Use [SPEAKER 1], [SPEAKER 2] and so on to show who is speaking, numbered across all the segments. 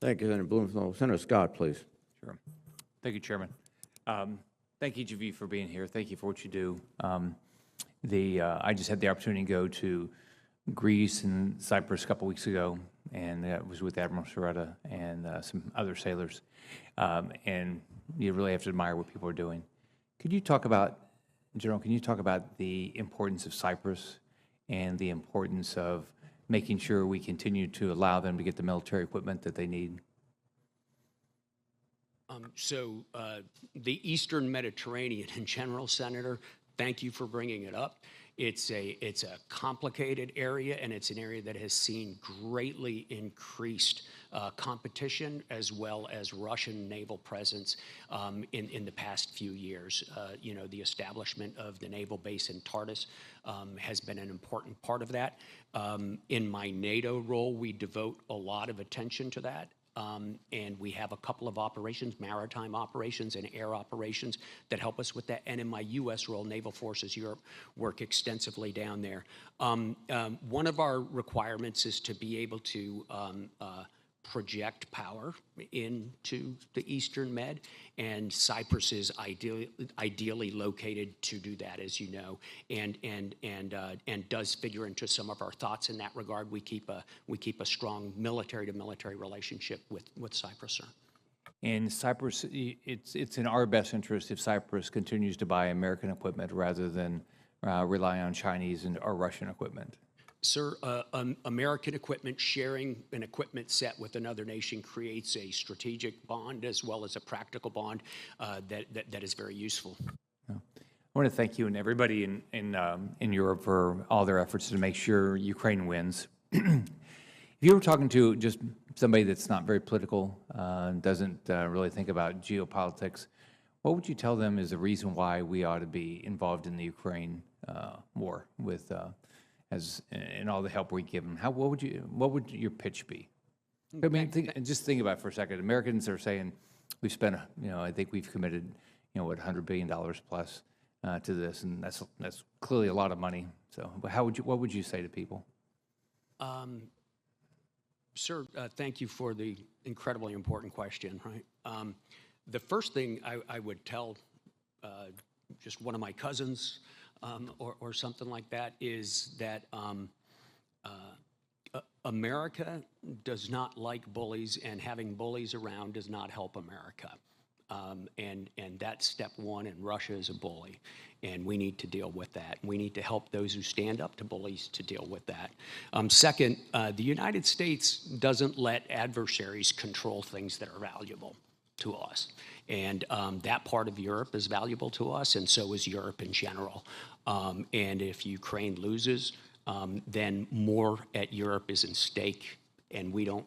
[SPEAKER 1] Thank you, Senator Blumenthal. Senator Scott, please.
[SPEAKER 2] Sure. Thank you, Chairman. Thank each of you for being here. Thank you for what you do. I just had the opportunity to go to Greece and Cyprus a couple weeks ago, and I was with Admiral Sharetta and some other sailors. And you really have to admire what people are doing. Could you talk about, General, can you talk about the importance of Cyprus and the importance of making sure we continue to allow them to get the military equipment that they need?
[SPEAKER 3] The Eastern Mediterranean in general, Senator, thank you for bringing it up. It's a complicated area, and it's an area that has seen greatly increased competition as well as Russian naval presence in the past few years. The establishment of the naval base in Tartus has been an important part of that. In my NATO role, we devote a lot of attention to that. And we have a couple of operations, maritime operations and air operations, that help us with that. And in my U.S. role, Naval Forces Europe work extensively down there. One of our requirements is to be able to project power into the Eastern Med, and Cyprus is ideally located to do that, as you know, and does figure into some of our thoughts in that regard. We keep a strong military-to-military relationship with Cyprus, sir.
[SPEAKER 2] And Cyprus, it's in our best interest if Cyprus continues to buy American equipment rather than rely on Chinese or Russian equipment.
[SPEAKER 3] Sir, American equipment, sharing an equipment set with another nation creates a strategic bond as well as a practical bond that is very useful.
[SPEAKER 2] I want to thank you and everybody in Europe for all their efforts to make sure Ukraine wins. If you were talking to just somebody that's not very political, doesn't really think about geopolitics, what would you tell them is the reason why we ought to be involved in the Ukraine war with and all the help we give them? What would your pitch be? I mean, just think about it for a second. Americans are saying we've spent, I think we've committed, $100 billion plus to this, and that's clearly a lot of money. So, what would you say to people?
[SPEAKER 3] Sir, thank you for the incredibly important question. Right, the first thing I would tell just one of my cousins or something like that is that America does not like bullies, and having bullies around does not help America. And that's step one, and Russia is a bully, and we need to deal with that. We need to help those who stand up to bullies to deal with that. Second, the United States doesn't let adversaries control things that are valuable to us. And that part of Europe is valuable to us, and so is Europe in general. And if Ukraine loses, then more at Europe is in stake, and we don't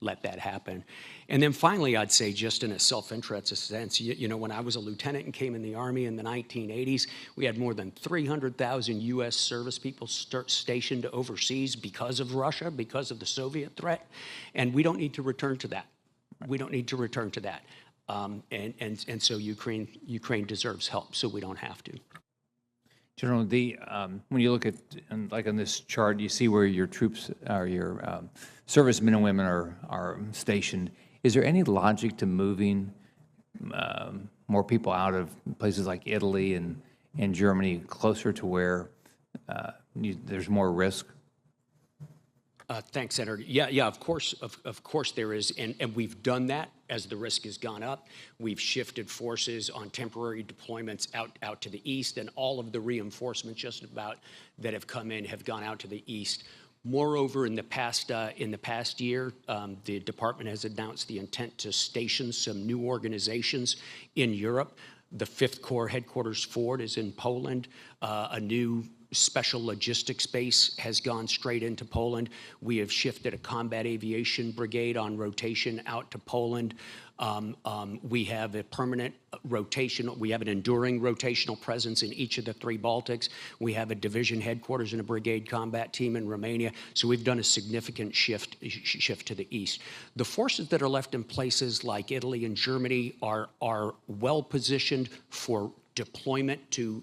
[SPEAKER 3] let that happen. And then finally, I'd say, just in a self-interest sense, when I was a lieutenant and came in the Army in the 1980s, we had more than 300,000 U.S. service people stationed overseas because of Russia, because of the Soviet threat, and we don't need to return to that. We don't need to return to that. And so Ukraine deserves help, so we don't have to.
[SPEAKER 2] General, when you look at, like on this chart, you see where your troops or your servicemen and women are stationed. Is there any logic to moving more people out of places like Italy and Germany closer to where there's more risk?
[SPEAKER 3] Thanks, Senator. Yeah, of course there is, and we've done that as the risk has gone up. We've shifted forces on temporary deployments out to the east, and all of the reinforcements just about that have come in have gone out to the east. Moreover, in the past year, the department has announced the intent to station some new organizations in Europe. The 5th Corps headquarters Ford is in Poland. A new special logistics base has gone straight into Poland. We have shifted a combat aviation brigade on rotation out to Poland. We have a permanent rotation. We have an enduring rotational presence in each of the 3 Baltics. We have a division headquarters and a brigade combat team in Romania. So we've done a significant shift to the east. The forces that are left in places like Italy and Germany are well positioned for deployment to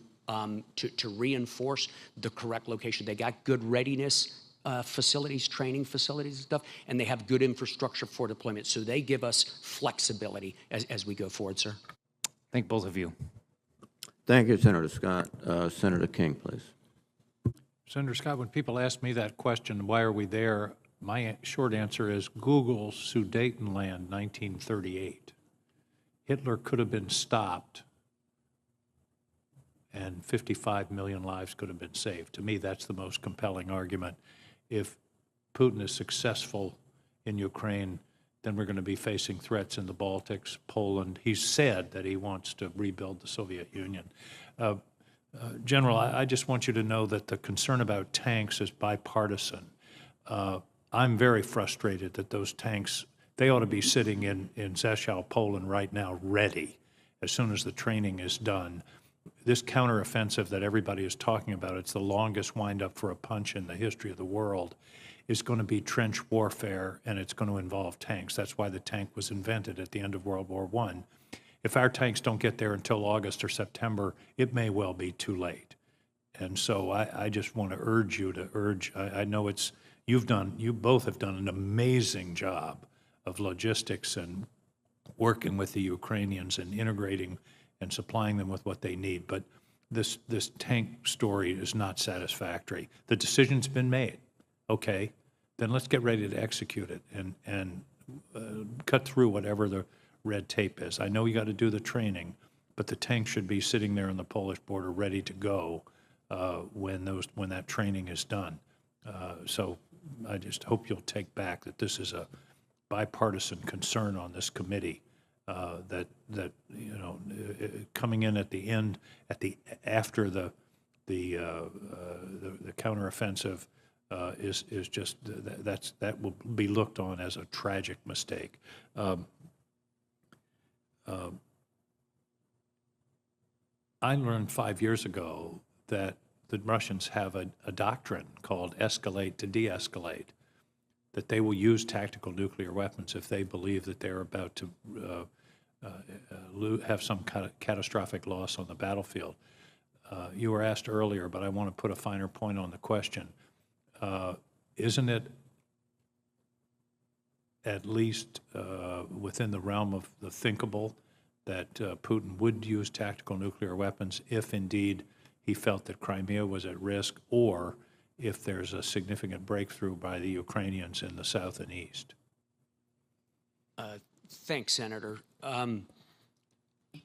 [SPEAKER 3] reinforce the correct location. They got good readiness facilities, training facilities and stuff, and they have good infrastructure for deployment. So they give us flexibility as we go forward, sir.
[SPEAKER 2] Thank both of you.
[SPEAKER 1] Thank you, Senator Scott. Senator King, please.
[SPEAKER 4] Senator Scott, when people ask me that question, why are we there, my short answer is Google's Sudetenland, 1938. Hitler could have been stopped and 55 million lives could have been saved. To me, that's the most compelling argument. If Putin is successful in Ukraine, then we're going to be facing threats in the Baltics, Poland. He's said that he wants to rebuild the Soviet Union. General, I just want you to know that the concern about tanks is bipartisan. I'm very frustrated that those tanks, they ought to be sitting in Rzeszów, Poland right now, ready as soon as the training is done. This counteroffensive that everybody is talking about, it's the longest wind-up for a punch in the history of the world, is going to be trench warfare, and it's going to involve tanks. That's why the tank was invented at the end of World War I. If our tanks don't get there until August or September, it may well be too late. And so I just want to urge you to urge, I know you both have done an amazing job of logistics and working with the Ukrainians and integrating and supplying them with what they need. But this tank story is not satisfactory. The decision's been made. Okay, then let's get ready to execute it and cut through whatever the red tape is. I know you got to do the training, but the tank should be sitting there on the Polish border ready to go when that training is done. So I just hope you'll take back that this is a bipartisan concern on this committee. That you know, coming in at the end, after the counteroffensive is just that will be looked on as a tragic mistake. I learned 5 years ago that the Russians have a doctrine called escalate to de-escalate, that they will use tactical nuclear weapons if they believe that they're about to have some kind of catastrophic loss on the battlefield. You were asked earlier, but I want to put a finer point on the question. Isn't it at least within the realm of the thinkable that Putin would use tactical nuclear weapons if indeed he felt that Crimea was at risk, or if there's a significant breakthrough by the Ukrainians in the south and east?
[SPEAKER 3] Thanks, Senator.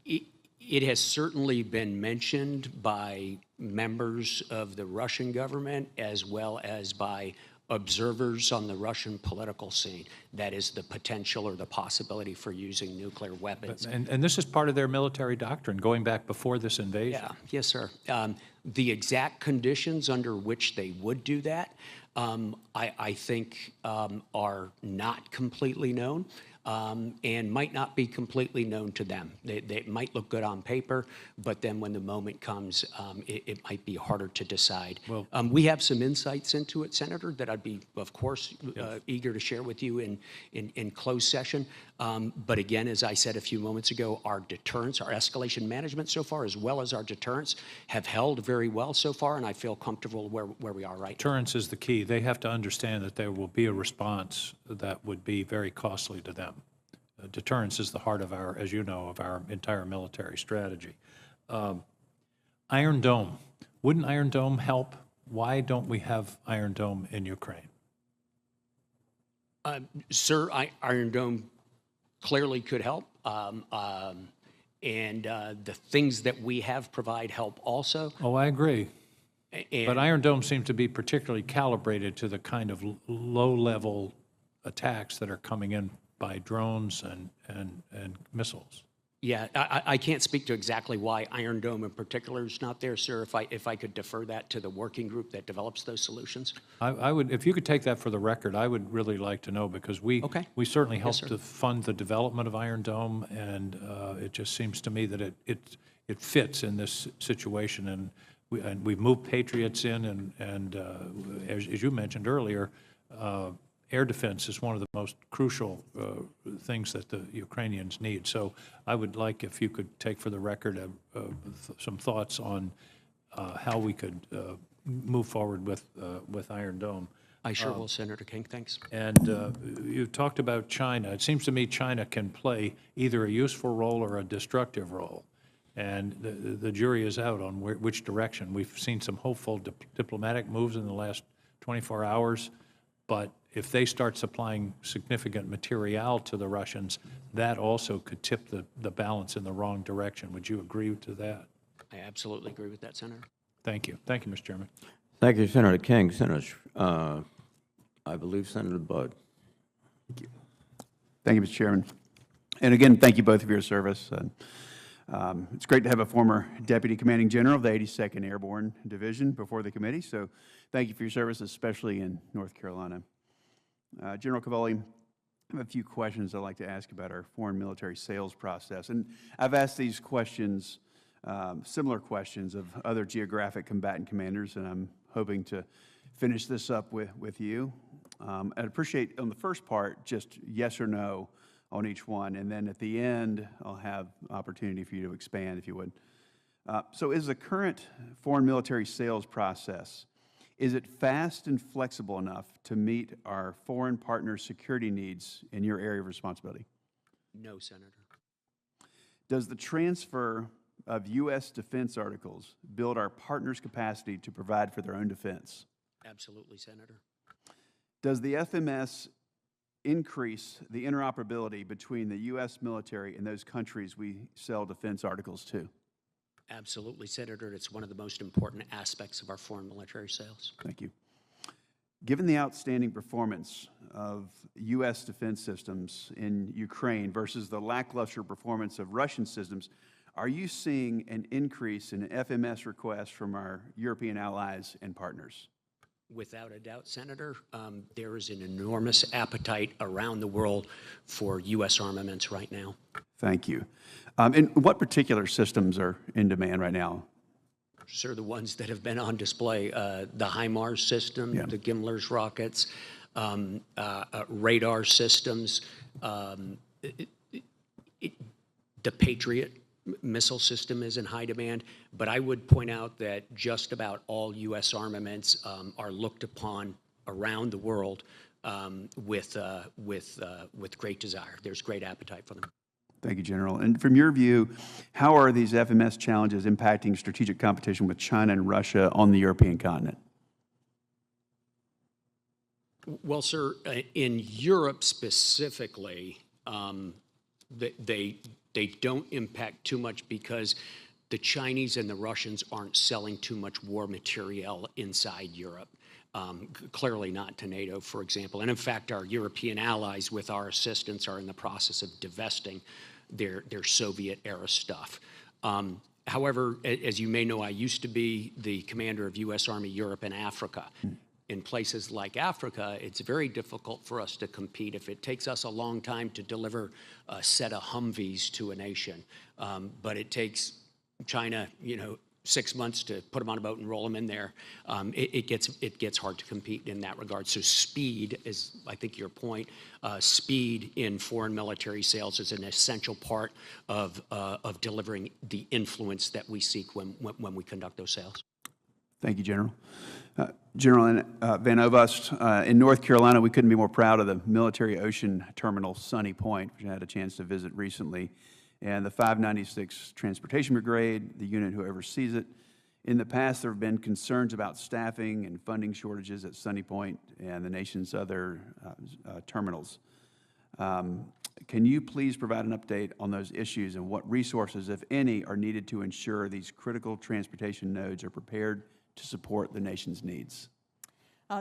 [SPEAKER 3] It has certainly been mentioned by members of the Russian government as well as by observers on the Russian political scene. That is the potential or the possibility for using nuclear weapons.
[SPEAKER 4] And this is part of their military doctrine going back before this invasion.
[SPEAKER 3] Yeah, yes, sir. The exact conditions under which they would do that, I think, are not completely known. And might not be completely known to them. They might look good on paper, but then when the moment comes, it might be harder to decide. Well, we have some insights into it, Senator, that I'd be, of course, eager to share with you in closed session. But again, as I said a few moments ago, our deterrence, our escalation management so far, as well as our deterrence, have held very well so far, and I feel comfortable where we are right now.
[SPEAKER 4] Deterrence is the key. They have to understand that there will be a response that would be very costly to them. Deterrence is the heart of our, as you know, of our entire military strategy. Iron Dome. Wouldn't Iron Dome help? Why don't we have Iron Dome in Ukraine?
[SPEAKER 3] Sir, Iron Dome clearly could help. And the things that we have provide help also.
[SPEAKER 4] Oh, I agree. But Iron Dome seems to be particularly calibrated to the kind of low-level attacks that are coming in by drones and missiles.
[SPEAKER 3] Yeah, I can't speak to exactly why Iron Dome in particular is not there, sir. If I could defer that to the working group that develops those solutions.
[SPEAKER 4] I would, if you could take that for the record, I would really like to know, because we certainly helped to fund the development of Iron Dome, and it just seems to me that it fits in this situation, and we've moved Patriots in, and as you mentioned earlier, air defense is one of the most crucial things that the Ukrainians need. So I would like if you could take for the record some thoughts on how we could move forward with Iron Dome.
[SPEAKER 3] I sure will, Senator King. Thanks.
[SPEAKER 4] And you talked about China. It seems to me China can play either a useful role or a destructive role. And the jury is out on which direction. We've seen some hopeful diplomatic moves in the last 24 hours, but if they start supplying significant material to the Russians, that also could tip the balance in the wrong direction. Would you agree to that?
[SPEAKER 3] I absolutely agree with that, Senator.
[SPEAKER 4] Thank you. Thank you, Mr. Chairman.
[SPEAKER 1] Thank you, Senator King. Senator, I believe Senator Budd.
[SPEAKER 5] Thank you, Mr. Chairman. And again, thank you both for your service. It's great to have a former Deputy Commanding General of the 82nd Airborne Division before the committee, so thank you for your service, especially in North Carolina. General Cavoli, I have a few questions I'd like to ask about our foreign military sales process. And I've asked these questions, similar questions, of other geographic combatant commanders, and I'm hoping to finish this up with you. I'd appreciate, on the first part, just yes or no on each one, and then at the end, I'll have opportunity for you to expand, if you would. So is the current foreign military sales process, is it fast and flexible enough to meet our foreign partners' security needs in your area of responsibility?
[SPEAKER 3] No, Senator.
[SPEAKER 5] Does the transfer of U.S. defense articles build our partners' capacity to provide for their own defense?
[SPEAKER 3] Absolutely, Senator.
[SPEAKER 5] Does the FMS increase the interoperability between the U.S. military and those countries we sell defense articles to?
[SPEAKER 3] Absolutely, Senator. It's one of the most important aspects of our foreign military sales.
[SPEAKER 5] Thank you. Given the outstanding performance of U.S. defense systems in Ukraine versus the lackluster performance of Russian systems, are you seeing an increase in FMS requests from our European allies and partners?
[SPEAKER 3] Without a doubt, Senator, there is an enormous appetite around the world for U.S. armaments right now.
[SPEAKER 5] Thank you. And what particular systems are in demand right now?
[SPEAKER 3] Sir, the ones that have been on display, the HIMARS system, the Gimler's rockets, radar systems, the Patriot missile system is in high demand, but I would point out that just about all U.S. armaments are looked upon around the world with great desire. There's great appetite for them.
[SPEAKER 5] Thank you, General. And from your view, how are these FMS challenges impacting strategic competition with China and Russia on the European continent?
[SPEAKER 3] Well, sir, in Europe specifically, they don't impact too much because the Chinese and the Russians aren't selling too much war material inside Europe. Clearly not to NATO, for example. And in fact, our European allies, with our assistance, are in the process of divesting their Soviet-era stuff. However, as you may know, I used to be the commander of U.S. Army Europe and Africa. In places like Africa, it's very difficult for us to compete. If it takes us a long time to deliver a set of Humvees to a nation, but it takes China, 6 months to put them on a boat and roll them in there, it gets hard to compete in that regard. So speed is, I think, your point. Speed in foreign military sales is an essential part of delivering the influence that we seek when we conduct those sales.
[SPEAKER 5] Thank you, General. General Van Ovost, in North Carolina, we couldn't be more proud of the Military Ocean Terminal Sunny Point, which I had a chance to visit recently, and the 596 Transportation Brigade, the unit who oversees it. In the past, there have been concerns about staffing and funding shortages at Sunny Point and the nation's other terminals. Can you please provide an update on those issues and what resources, if any, are needed to ensure these critical transportation nodes are prepared to support the nation's needs?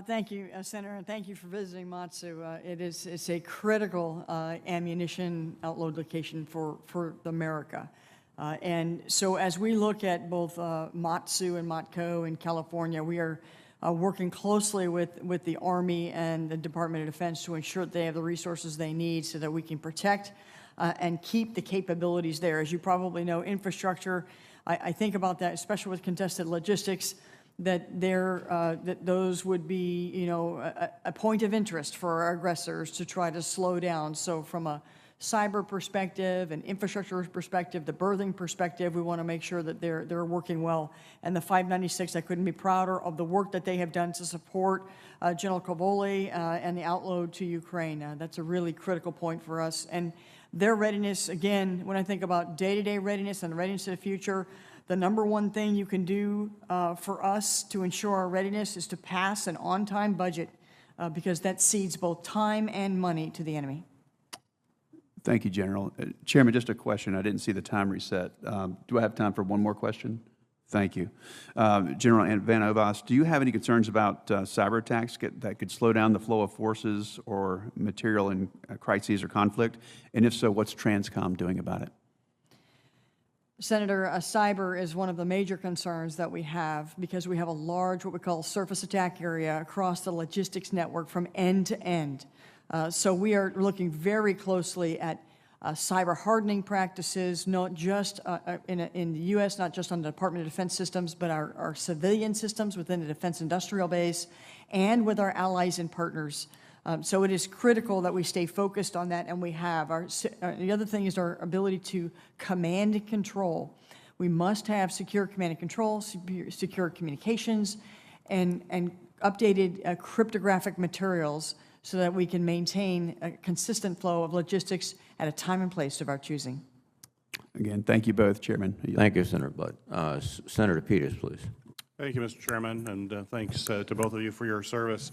[SPEAKER 6] Thank you, Senator, and thank you for visiting Matsu. It's a critical ammunition outload location for America. And so as we look at both Matsu and Matco in California, we are working closely with the Army and the Department of Defense to ensure that they have the resources they need so that we can protect and keep the capabilities there. As you probably know, infrastructure, I think about that, especially with contested logistics, that those would be, a point of interest for our aggressors to try to slow down. So from a cyber perspective and infrastructure perspective, the berthing perspective, we want to make sure that they're working well. And the 596, I couldn't be prouder of the work that they have done to support General Cavoli and the outload to Ukraine. That's a really critical point for us. And their readiness, again, when I think about day-to-day readiness and readiness to the future, the number one thing you can do for us to ensure our readiness is to pass an on-time budget because that cedes both time and money to the enemy.
[SPEAKER 5] Thank you, General. Chairman, just a question. I didn't see the time reset. Do I have time for one more question? Thank you. General Van Ovost, do you have any concerns about cyber attacks that could slow down the flow of forces or material in crises or conflict? And if so, what's Transcom doing about it?
[SPEAKER 6] Senator, cyber is one of the major concerns that we have because we have a large, what we call surface attack area across the logistics network from end to end. So we are looking very closely at cyber hardening practices, not just in the U.S., not just on the Department of Defense systems, but our civilian systems within the defense industrial base and with our allies and partners. So it is critical that we stay focused on that, and we have. The other thing is our ability to command and control. We must have secure command and control, secure communications, and updated cryptographic materials so that we can maintain a consistent flow of logistics at a time and place of our choosing.
[SPEAKER 5] Again, thank you both, Chairman.
[SPEAKER 1] Thank you, Senator Blood. Senator Peters, please.
[SPEAKER 7] Thank you, Mr. Chairman, and thanks to both of you for your service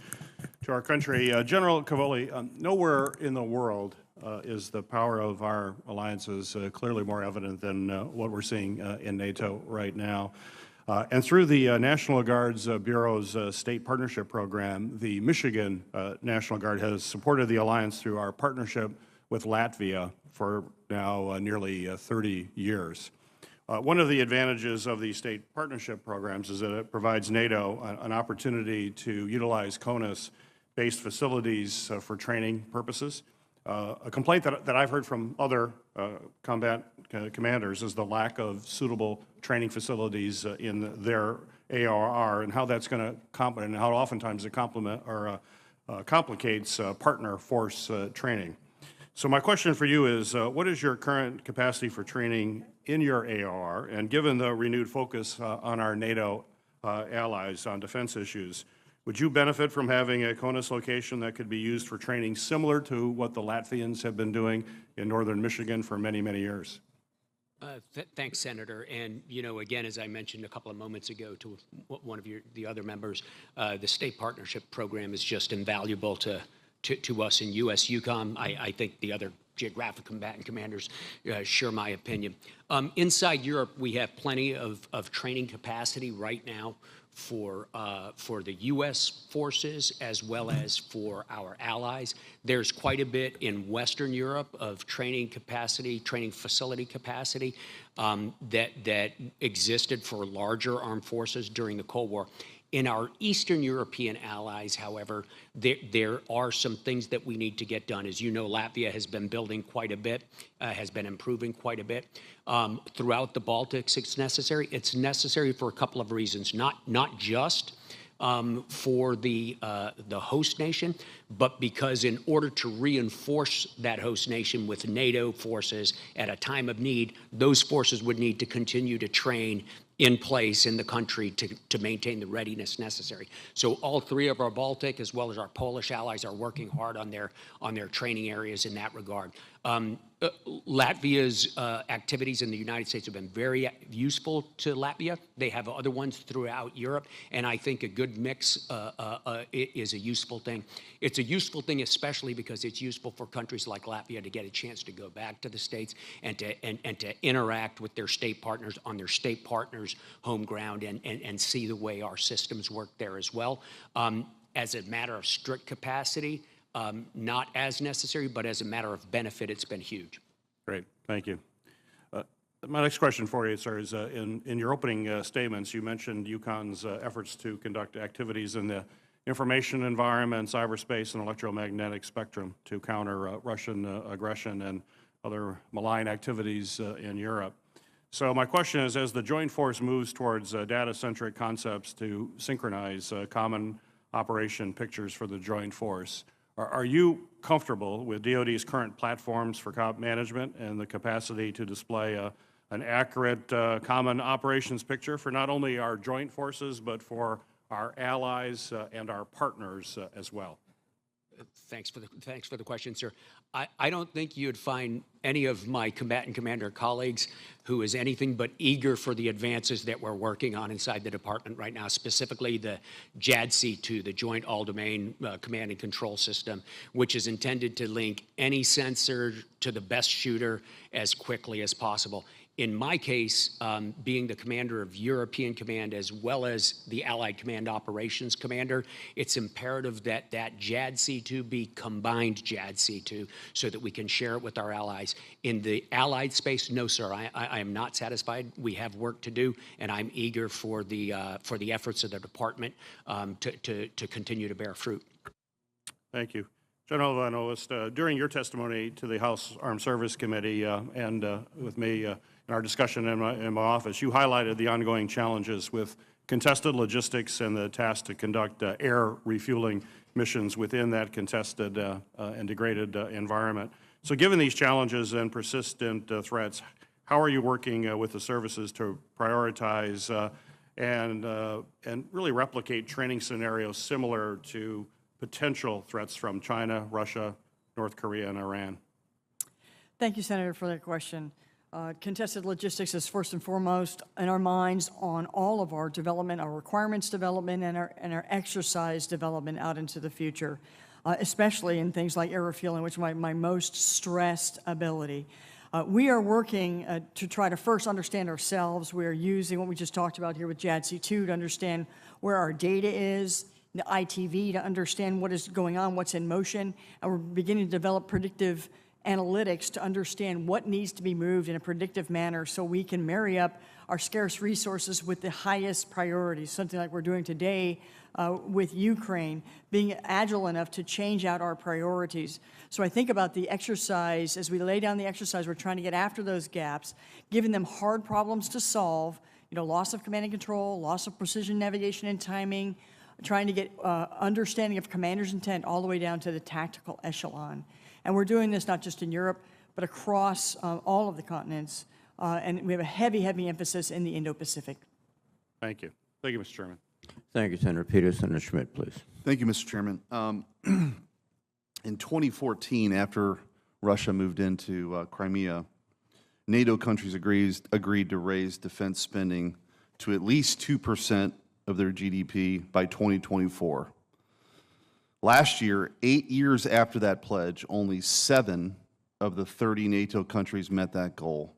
[SPEAKER 7] to our country. General Cavoli, nowhere in the world is the power of our alliances clearly more evident than what we're seeing in NATO right now. And through the National Guard's Bureau's State Partnership Program, the Michigan National Guard has supported the alliance through our partnership with Latvia for now nearly 30 years. One of the advantages of the state partnership programs is that it provides NATO an opportunity to utilize CONUS-based facilities for training purposes. A complaint that I've heard from other combat commanders is the lack of suitable training facilities in their ARR and how that's going to and how oftentimes it complicates partner force training. So my question for you is, what is your current capacity for training in your ARR? And given the renewed focus on our NATO allies on defense issues, would you benefit from having a CONUS location that could be used for training similar to what the Latvians have been doing in northern Michigan for many, many years?
[SPEAKER 3] Thanks, Senator. And, you know, again, as I mentioned a couple of moments ago to one of the other members, the state partnership program is just invaluable to us in U.S. Eucom. I think the other geographic combatant commanders share my opinion. Inside Europe, we have plenty of training capacity right now for the U.S. forces as well as for our allies. There's quite a bit in Western Europe of training capacity, training facility capacity that existed for larger armed forces during the Cold War. In our Eastern European allies, however, there are some things that we need to get done. As you know, Latvia has been building quite a bit, has been improving quite a bit. Throughout the Baltics, it's necessary. It's necessary for a couple of reasons, not just for the host nation, but because in order to reinforce that host nation with NATO forces at a time of need, those forces would need to continue to train in place in the country to maintain the readiness necessary. So all three of our Baltic as well as our Polish allies are working hard on their training areas in that regard. Latvia's activities in the United States have been very useful to Latvia. They have other ones throughout Europe, and I think a good mix is a useful thing. It's a useful thing especially because it's useful for countries like Latvia to get a chance to go back to the States and to interact with their state partners on their state partners' home ground and see the way our systems work there as well. As a matter of strict capacity, not as necessary, but as a matter of benefit, it's been huge.
[SPEAKER 7] Great, thank you. My next question for you, sir, is in your opening statements, you mentioned Eucom's efforts to conduct activities in the information environment, cyberspace, and electromagnetic spectrum to counter Russian aggression and other malign activities in Europe. So my question is, as the joint force moves towards data-centric concepts to synchronize common operation pictures for the joint force, Are you comfortable with DoD's current platforms for comp management and the capacity to display an accurate common operations picture for not only our joint forces, but for our allies and our partners as well?
[SPEAKER 3] Thanks for the question, sir. I don't think you'd find any of my combatant commander colleagues who is anything but eager for the advances that we're working on inside the department right now, specifically the JADC2, the Joint All-Domain Command and Control System, which is intended to link any sensor to the best shooter as quickly as possible. In my case, being the commander of European Command as well as the Allied Command Operations Commander, it's imperative that that JADC2 be combined JADC2 so that we can share it with our allies. In the allied space, no, sir, I am not satisfied. We have work to do, and I'm eager for the efforts of the department to continue to bear fruit.
[SPEAKER 7] Thank you. General Van Ovost, during your testimony to the House Armed Service Committee and with me in our discussion in my office, you highlighted the ongoing challenges with contested logistics and the task to conduct air refueling missions within that contested and degraded environment. So given these challenges and persistent threats, how are you working with the services to prioritize and really replicate training scenarios similar to potential threats from China, Russia, North Korea, and Iran?
[SPEAKER 6] Thank you, Senator, for that question. Contested logistics is first and foremost in our minds on all of our development, our requirements development, and our exercise development out into the future, especially in things like air refueling, which is my most stressed ability. We are working to try to first understand ourselves. We are using what we just talked about here with JADC2 to understand where our data is, the ITV to understand what is going on, what's in motion, and we're beginning to develop predictive analytics to understand what needs to be moved in a predictive manner so we can marry up our scarce resources with the highest priorities, something like we're doing today with Ukraine, being agile enough to change out our priorities. So I think about the exercise, as we lay down the exercise, we're trying to get after those gaps, giving them hard problems to solve, loss of command and control, loss of precision navigation and timing, trying to get understanding of commander's intent all the way down to the tactical echelon. And we're doing this not just in Europe, but across all of the continents. And we have a heavy, heavy emphasis in the Indo-Pacific.
[SPEAKER 7] Thank you. Thank you, Mr. Chairman.
[SPEAKER 1] Thank you, Senator Peters. Senator Schmidt, please.
[SPEAKER 8] Thank you, Mr. Chairman. In 2014, after Russia moved into Crimea, NATO countries agreed to raise defense spending to at least 2% of their GDP by 2024. Last year, 8 years after that pledge, only 7 of the 30 NATO countries met that goal.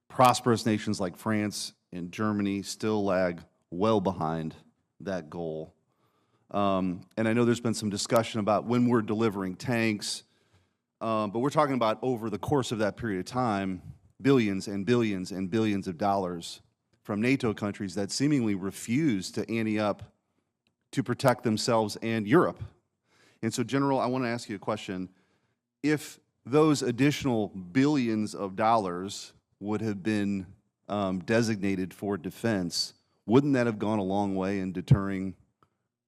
[SPEAKER 8] Prosperous nations like France and Germany still lag well behind that goal. And I know there's been some discussion about when we're delivering tanks, but we're talking about over the course of that period of time, billions and billions and billions of dollars from NATO countries that seemingly refuse to ante up to protect themselves and Europe. And so, General, I want to ask you a question. If those additional billions of dollars would have been designated for defense, wouldn't that have gone a long way in deterring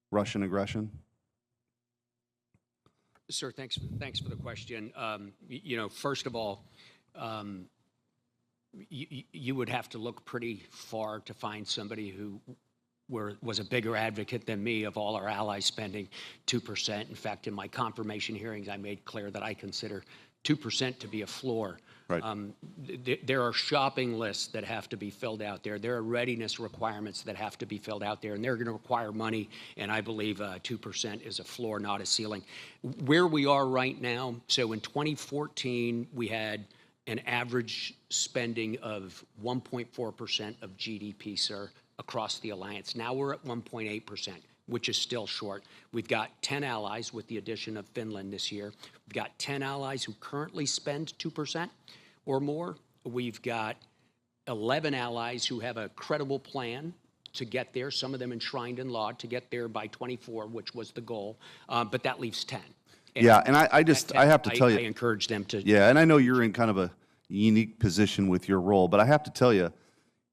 [SPEAKER 8] Russian aggression?
[SPEAKER 3] Sir, thanks for the question. First of all, you would have to look pretty far to find somebody who was a bigger advocate than me of all our allies spending 2%. In fact, in my confirmation hearings, I made clear that I consider 2% to be a floor.
[SPEAKER 8] Right.
[SPEAKER 3] There are shopping lists that have to be filled out there. There are readiness requirements that have to be filled out there, and they're going to require money, and I believe 2% is a floor, not a ceiling. Where we are right now, so in 2014, we had an average spending of 1.4% of GDP, sir, across the alliance. Now we're at 1.8%, which is still short. We've got 10 allies with the addition of Finland this year. We've got 10 allies who currently spend 2% or more. We've got 11 allies who have a credible plan to get there, some of them enshrined in law, to get there by 24, which was the goal, but that leaves 10. And
[SPEAKER 8] yeah, and I have to tell you.
[SPEAKER 3] I encourage them to.
[SPEAKER 8] Yeah, and I know you're in kind of a unique position with your role, but I have to tell you,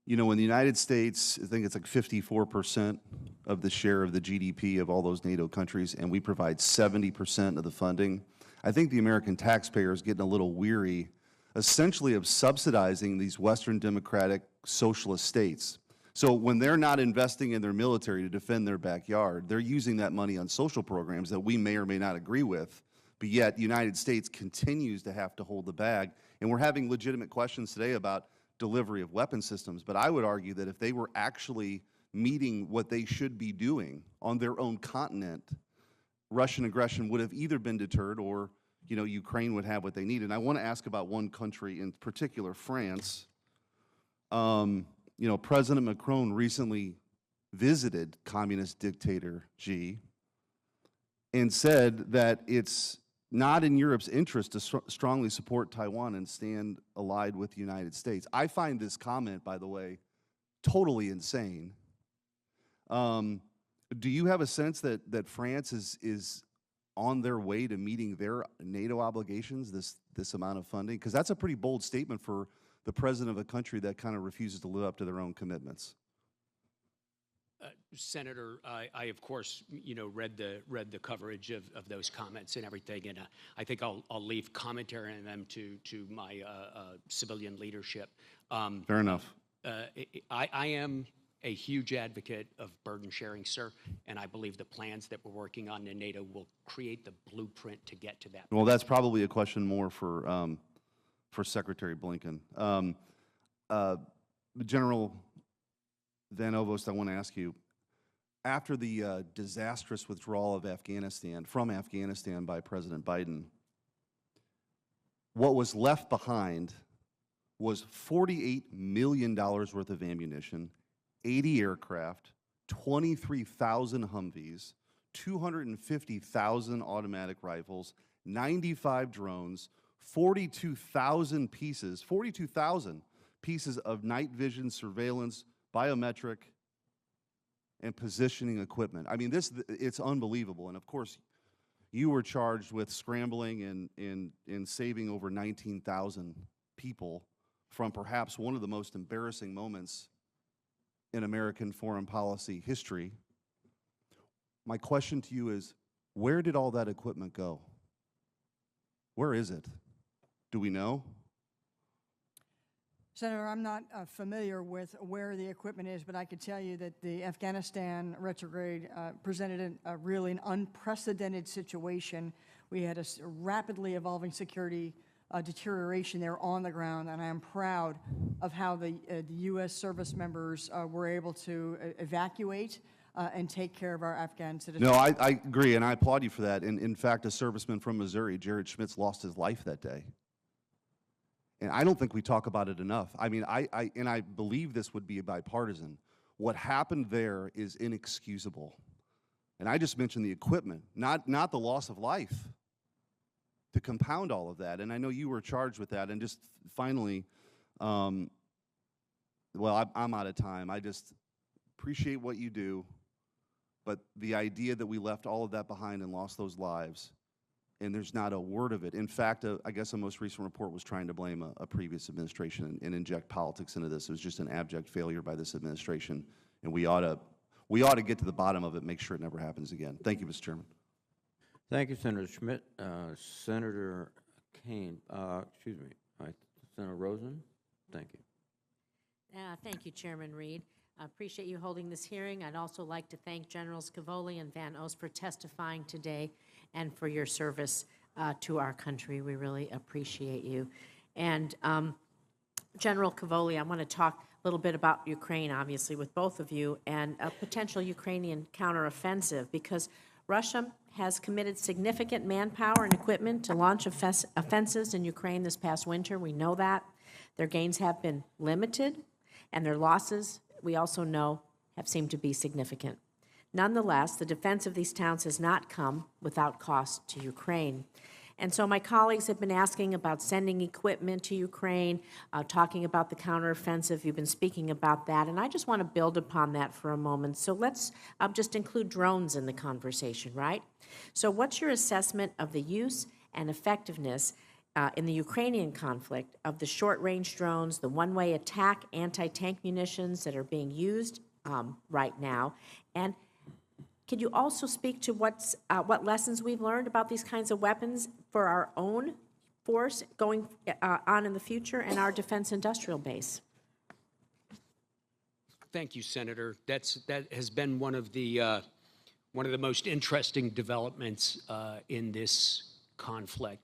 [SPEAKER 8] You know, in the United States, I think it's like 54% of the share of the GDP of all those NATO countries, and we provide 70% of the funding. I think the American taxpayer is getting a little weary, essentially, of subsidizing these Western democratic socialist states. So when they're not investing in their military to defend their backyard, they're using that money on social programs that we may or may not agree with, but yet the United States continues to have to hold the bag. And we're having legitimate questions today about delivery of weapon systems, but I would argue that if they were actually meeting what they should be doing on their own continent, Russian aggression would have either been deterred or, you know, Ukraine would have what they need. And I want to ask about one country in particular, France. You know, President Macron recently visited communist dictator Xi and said that it's not in Europe's interest to strongly support Taiwan and stand allied with the United States. I find this comment, by the way, totally insane. Do you have a sense that France is on their way to meeting their NATO obligations, this amount of funding? Because that's a pretty bold statement for the president of a country that kind of refuses to live up to their own commitments.
[SPEAKER 3] Senator, I of course, you know, read the coverage of those comments and everything, and I think I'll leave commentary on them to my civilian leadership.
[SPEAKER 8] Fair enough.
[SPEAKER 3] I am a huge advocate of burden sharing, sir, and I believe the plans that we're working on in NATO will create the blueprint to get to that.
[SPEAKER 8] Well, that's probably a question more for Secretary Blinken. General Van Ovost, I want to ask you, after the disastrous withdrawal of from Afghanistan by President Biden, what was left behind was $48 million worth of ammunition, 80 aircraft, 23,000 Humvees, 250,000 automatic rifles, 95 drones, 42,000 pieces of night vision surveillance, biometric, and positioning equipment. I mean, it's unbelievable. And of course, you were charged with scrambling and saving over 19,000 people from perhaps one of the most embarrassing moments in American foreign policy history. My question to you is, where did all that equipment go? Where is it? Do we know?
[SPEAKER 6] Senator, I'm not familiar with where the equipment is, but I could tell you that the Afghanistan retrograde presented really an unprecedented situation. We had a rapidly evolving security deterioration there on the ground, and I am proud of how the U.S. service members were able to evacuate and take care of our Afghan citizens.
[SPEAKER 8] No, I agree, and I applaud you for that. And in fact, a serviceman from Missouri, Jared Schmitz, lost his life that day. And I don't think we talk about it enough. I mean, I believe this would be bipartisan. What happened there is inexcusable. And I just mentioned the equipment, not the loss of life, to compound all of that. And I know you were charged with that. And just finally, well, I'm out of time. I just appreciate what you do. But the idea that we left all of that behind and lost those lives, and there's not a word of it. In fact, I guess a most recent report was trying to blame a previous administration and inject politics into this. It was just an abject failure by this administration, and we ought to get to the bottom of it, make sure it never happens again. Thank you, Mr. Chairman.
[SPEAKER 1] Thank you, Senator Schmidt. Senator Kane, excuse me, Senator Rosen, thank you.
[SPEAKER 9] Thank you, Chairman Reed. I appreciate you holding this hearing. I'd also like to thank Generals Cavoli and Van Ovost for testifying today and for your service to our country. We really appreciate you. And General Cavoli, I want to talk a little bit about Ukraine, obviously, with both of you, and a potential Ukrainian counteroffensive, because Russia has committed significant manpower and equipment to launch offensives in Ukraine this past winter. We know that. Their gains have been limited, and their losses, we also know, have seemed to be significant. Nonetheless, the defense of these towns has not come without cost to Ukraine. And so my colleagues have been asking about sending equipment to Ukraine, talking about the counteroffensive. You've been speaking about that, and I just want to build upon that for a moment. So let's just include drones in the conversation, right? So what's your assessment of the use and effectiveness in the Ukrainian conflict of the short-range drones, the one-way attack anti-tank munitions that are being used right now. And could you also speak to what lessons we've learned about these kinds of weapons for our own force going on in the future and our defense industrial base?
[SPEAKER 3] Thank you, Senator. That has been one of the most interesting developments in this conflict.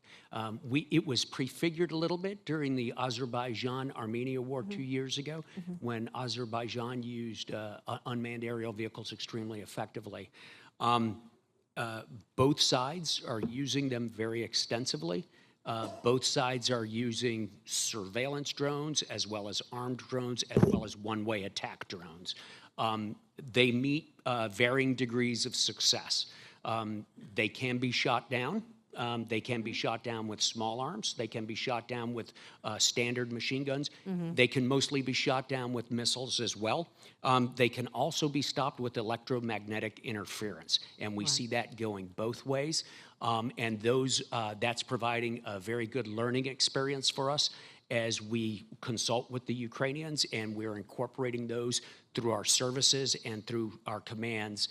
[SPEAKER 3] It was prefigured a little bit during the Azerbaijan-Armenia war 2 years ago, when Azerbaijan used unmanned aerial vehicles extremely effectively. Both sides are using them very extensively. Both sides are using surveillance drones as well as armed drones as well as one-way attack drones. They meet varying degrees of success. They can be shot down. They can be shot down with small arms. They can be shot down with standard machine guns. They can mostly be shot down with missiles as well. They can also be stopped with electromagnetic interference, and we see that going both ways. And that's providing a very good learning experience for us as we consult with the Ukrainians, and we're incorporating those through our services and through our commands.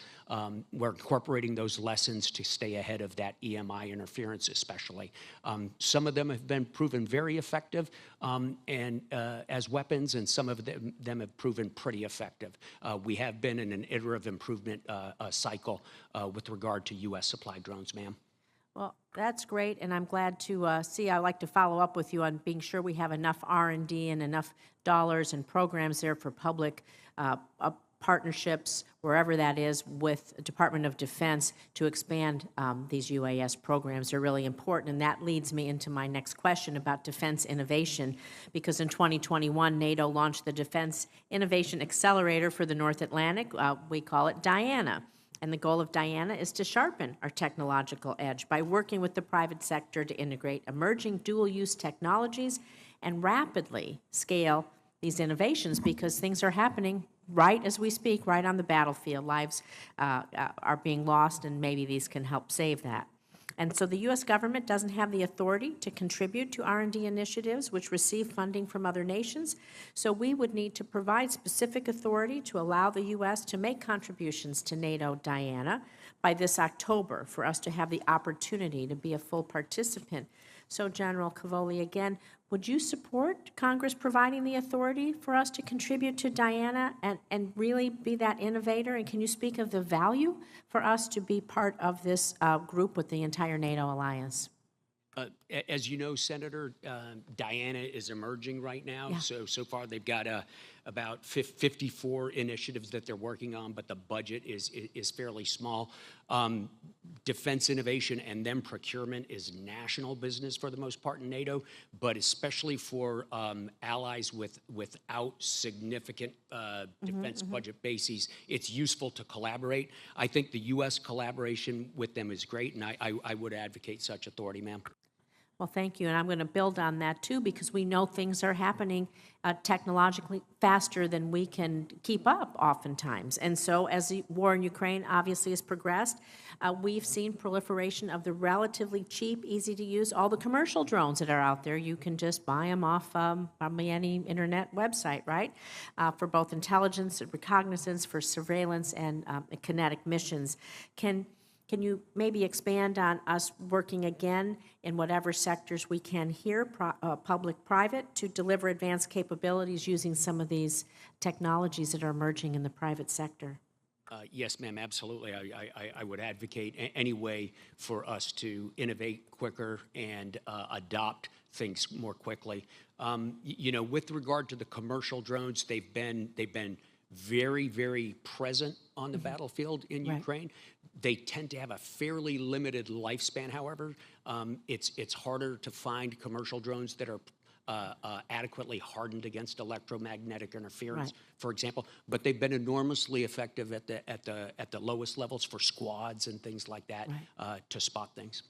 [SPEAKER 3] We're incorporating those lessons to stay ahead of that EMI interference especially. Some of them have been proven very effective as weapons, and some of them have proven pretty effective. We have been in an iterative improvement cycle with regard to U.S. supplied drones, ma'am.
[SPEAKER 9] Well, that's great, and I'm glad to see. I'd like to follow up with you on being sure we have enough R&D and enough dollars and programs there for public partnerships, wherever that is, with the Department of Defense to expand these UAS programs. They're really important, and that leads me into my next question about defense innovation, because in 2021, NATO launched the Defense Innovation Accelerator for the North Atlantic. We call it DIANA. And the goal of DIANA is to sharpen our technological edge by working with the private sector to integrate emerging dual-use technologies and rapidly scale these innovations, because things are happening right as we speak, right on the battlefield. Lives are being lost, and maybe these can help save that. And so the U.S. government doesn't have the authority to contribute to R&D initiatives which receive funding from other nations. So we would need to provide specific authority to allow the U.S. to make contributions to NATO DIANA by this October for us to have the opportunity to be a full participant. So General Cavoli, again, would you support Congress providing the authority for us to contribute to DIANA and really be that innovator? And can you speak of the value for us to be part of this group with the entire NATO alliance?
[SPEAKER 3] As you know, Senator, DIANA is emerging right now.
[SPEAKER 9] Yeah.
[SPEAKER 3] So far they've got about 54 initiatives that they're working on, but the budget is fairly small. Defense innovation and then procurement is national business for the most part in NATO, but especially for allies without significant defense budget bases, it's useful to collaborate. I think the U.S. collaboration with them is great, and I would advocate such authority, ma'am.
[SPEAKER 9] Well, thank you, and I'm going to build on that, too, because we know things are happening technologically faster than we can keep up oftentimes. And so as the war in Ukraine obviously has progressed, we've seen proliferation of the relatively cheap, easy-to-use, all the commercial drones that are out there. You can just buy them off probably any internet website, right, for both intelligence, reconnaissance, for surveillance, and kinetic missions. Can you maybe expand on us working again in whatever sectors we can here, public-private, to deliver advanced capabilities using some of these technologies that are emerging in the private sector?
[SPEAKER 3] Yes, ma'am, absolutely. I would advocate any way for us to innovate quicker and adopt things more quickly. You know, with regard to the commercial drones, they've been very, very present on the battlefield in Ukraine. They tend to have a fairly limited lifespan, however. It's harder to find commercial drones that are adequately hardened against electromagnetic interference, for example. But they've been enormously effective at the lowest levels for squads and things like that to spot things.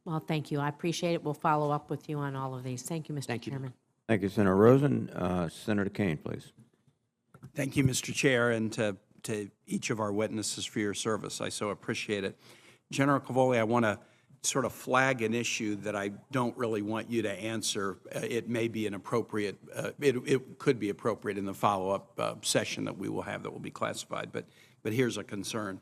[SPEAKER 9] Well, thank you. I appreciate it. We'll follow up with you on all of these. Thank you, Mr. Chairman.
[SPEAKER 1] Thank you, Senator Rosen. Senator Kane, please.
[SPEAKER 10] Thank you, Mr. Chair, and to each of our witnesses for your service. I so appreciate it. General Cavoli, I want to sort of flag an issue that I don't really want you to answer. It may be an appropriate, it could be appropriate in the follow-up session that we will have that will be classified, but here's a concern.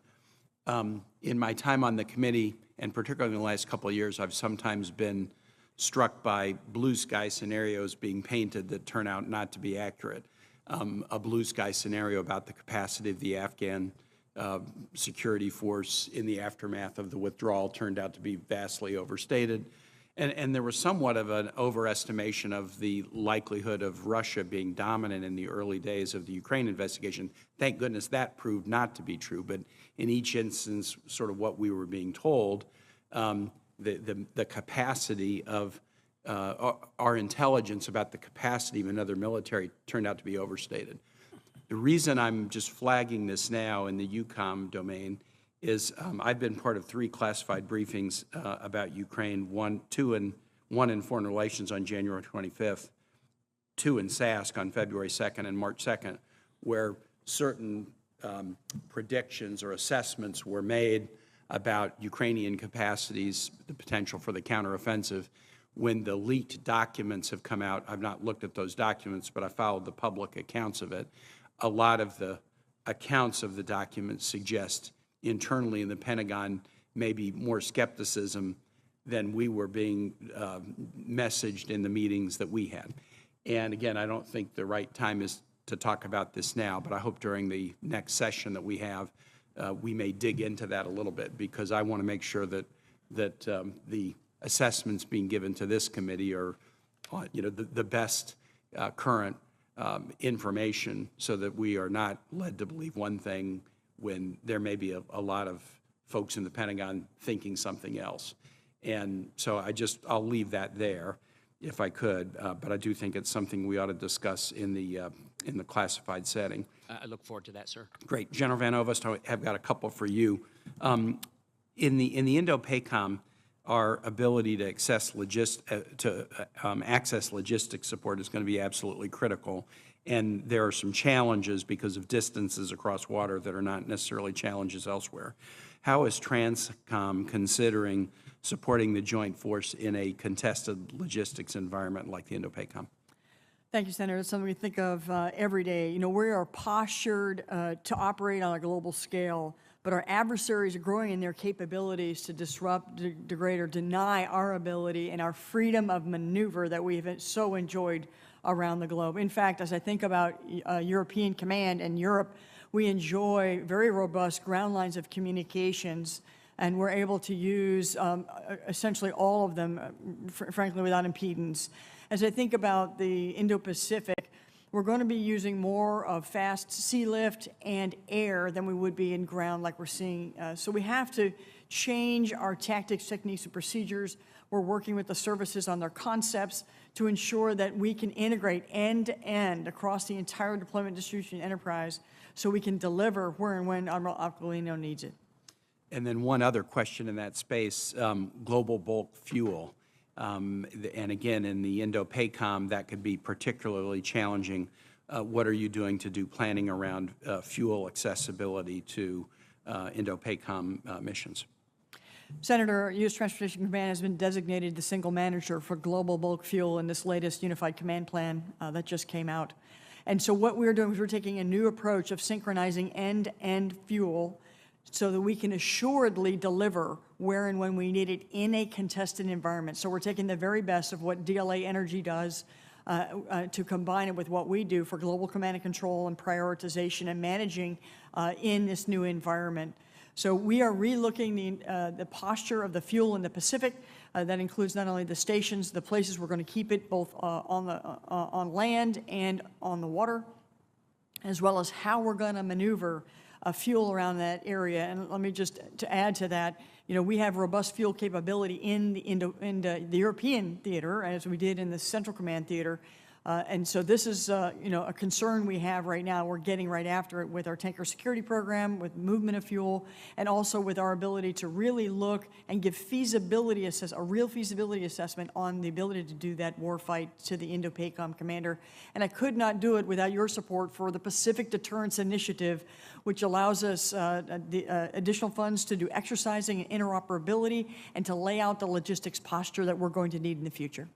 [SPEAKER 10] In my time on the committee, and particularly in the last couple of years, I've sometimes been struck by blue sky scenarios being painted that turn out not to be accurate. A blue sky scenario about the capacity of the Afghan security force in the aftermath of the withdrawal turned out to be vastly overstated. And there was somewhat of an overestimation of the likelihood of Russia being dominant in the early days of the Ukraine investigation. Thank goodness that proved not to be true. But in each instance, sort of what we were being told, the capacity of our intelligence about the capacity of another military turned out to be overstated. The reason I'm just flagging this now in the Eucom domain is I've been part of 3 classified briefings about Ukraine, one in Foreign Relations on January 25th, 2 in SASC on February 2nd and March 2nd, where certain predictions or assessments were made about Ukrainian capacities, the potential for the counteroffensive. When the leaked documents have come out, I've not looked at those documents, but I followed the public accounts of it. A lot of the accounts of the documents suggest internally in the Pentagon maybe more skepticism than we were being messaged in the meetings that we had. And again, I don't think the right time is to talk about this now, but I hope during the next session that we have, we may dig into that a little bit, because I want to make sure that the assessments being given to this committee are, the best current information, so that we are not led to believe one thing when there may be a lot of folks in the Pentagon thinking something else. And so I'll leave that there if I could, but I do think it's something we ought to discuss in the classified setting.
[SPEAKER 3] I look forward to that, sir.
[SPEAKER 10] Great. General Van Ovost, I have got a couple for you. In the Indo-PACOM, our ability to access logistics support is going to be absolutely critical. And there are some challenges because of distances across water that are not necessarily challenges elsewhere. How is Transcom considering supporting the joint force in a contested logistics environment like the Indo-PACOM?
[SPEAKER 6] Thank you, Senator. It's something we think of every day. We are postured to operate on a global scale, but our adversaries are growing in their capabilities to disrupt, degrade, or deny our ability and our freedom of maneuver that we've so enjoyed around the globe. In fact, as I think about European Command and Europe, we enjoy very robust ground lines of communications, and we're able to use essentially all of them, frankly, without impedance. As I think about the Indo-Pacific, we're going to be using more of fast sea lift and air than we would be in ground like we're seeing. So we have to change our tactics, techniques, and procedures. We're working with the services on their concepts to ensure that we can integrate end-to-end across the entire deployment distribution enterprise so we can deliver where and when Admiral Aquilino needs it.
[SPEAKER 10] And then one other question in that space, global bulk fuel. And again, in the Indo-PACOM, that could be particularly challenging. What are you doing to do planning around fuel accessibility to Indo-PACOM missions?
[SPEAKER 6] Senator, U.S. Transportation Command has been designated the single manager for global bulk fuel in this latest Unified Command Plan that just came out. And so what we're doing is we're taking a new approach of synchronizing end-to-end fuel so that we can assuredly deliver where and when we need it in a contested environment. So we're taking the very best of what DLA Energy does to combine it with what we do for global command and control and prioritization and managing in this new environment. So we are relooking the posture of the fuel in the Pacific. That includes not only the stations, the places we're going to keep it, both on land and on the water, as well as how we're going to maneuver fuel around that area. And let me just to add to that, we have robust fuel capability in the European theater, as we did in the Central Command theater. And so this is, a concern we have right now. We're getting right after it with our tanker security program, with movement of fuel, and also with our ability to really look and give a real feasibility assessment on the ability to do that warfight to the Indo-PACOM commander. And I could not do it without your support for the Pacific Deterrence Initiative, which allows us additional funds to do exercising and interoperability and to lay out the logistics posture that we're going to need in the future.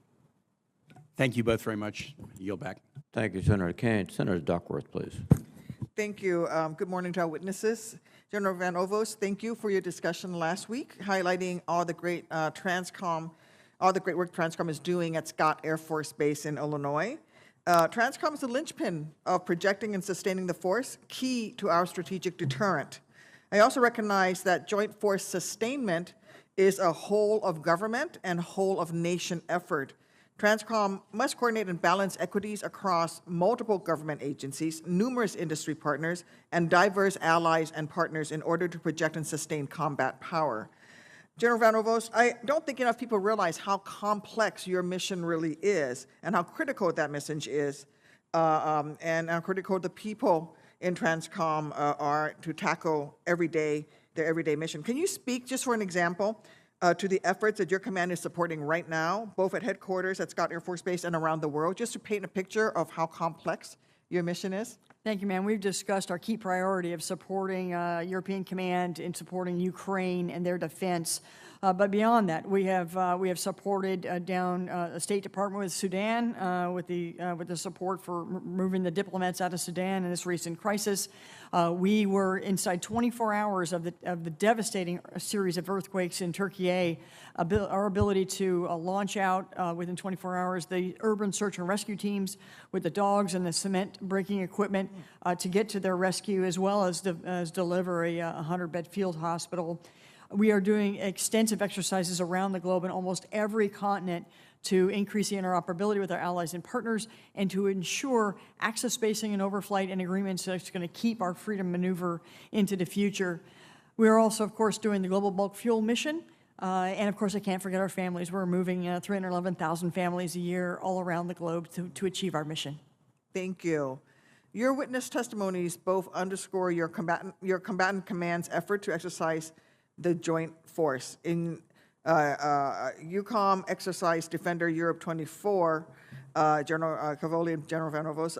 [SPEAKER 10] Thank you both very much. Yield back.
[SPEAKER 1] Thank you, Senator Kane. Senator Duckworth, please.
[SPEAKER 11] Thank you. Good morning to our witnesses. General Van Ovost, thank you for your discussion last week, highlighting all the great work Transcom is doing at Scott Air Force Base in Illinois. Transcom is the linchpin of projecting and sustaining the force, key to our strategic deterrent. I also recognize that joint force sustainment is a whole of government and whole of nation effort. Transcom must coordinate and balance equities across multiple government agencies, numerous industry partners, and diverse allies and partners in order to project and sustain combat power. General Van Ovost, I don't think enough people realize how complex your mission really is and how critical that message is, and how critical the people in Transcom are to tackle their everyday mission. Can you speak, just for an example, to the efforts that your command is supporting right now, both at headquarters at Scott Air Force Base and around the world, just to paint a picture of how complex your mission is?
[SPEAKER 6] Thank you, ma'am. We've discussed our key priority of supporting European Command in supporting Ukraine and their defense. But beyond that, we have supported down the State Department with Sudan with the support for moving the diplomats out of Sudan in this recent crisis. We were inside 24 hours of the devastating series of earthquakes in Turkey. Our ability to launch out within 24 hours the urban search and rescue teams with the dogs and the cement breaking equipment to get to their rescue, as well as deliver a 100-bed field hospital. We are doing extensive exercises around the globe in almost every continent to increase the interoperability with our allies and partners and to ensure access spacing and overflight and agreements that's going to keep our freedom maneuver into the future. We are also, of course, doing the global bulk fuel mission. And, of course, I can't forget our families. We're moving 311,000 families a year all around the globe to achieve our mission.
[SPEAKER 11] Thank you. Your witness testimonies both underscore your combatant command's effort to exercise the joint force. In Eucom exercise Defender Europe 24, General Cavoli and General Van Ovost,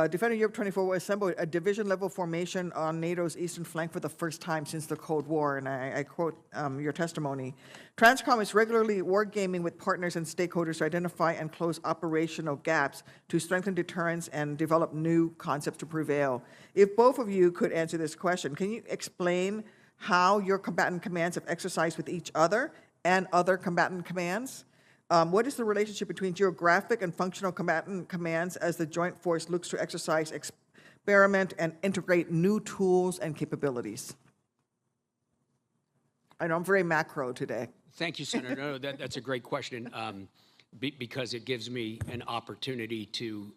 [SPEAKER 11] Defender Europe 24 will assemble a division-level formation on NATO's eastern flank for the first time since the Cold War, and I quote your testimony. Transcom is regularly wargaming with partners and stakeholders to identify and close operational gaps to strengthen deterrence and develop new concepts to prevail. If both of you could answer this question, can you explain how your combatant commands have exercised with each other and other combatant commands? What is the relationship between geographic and functional combatant commands as the joint force looks to exercise, experiment, and integrate new tools and capabilities? I know I'm very macro today.
[SPEAKER 3] Thank you, Senator. No, that's a great question because it gives me an opportunity to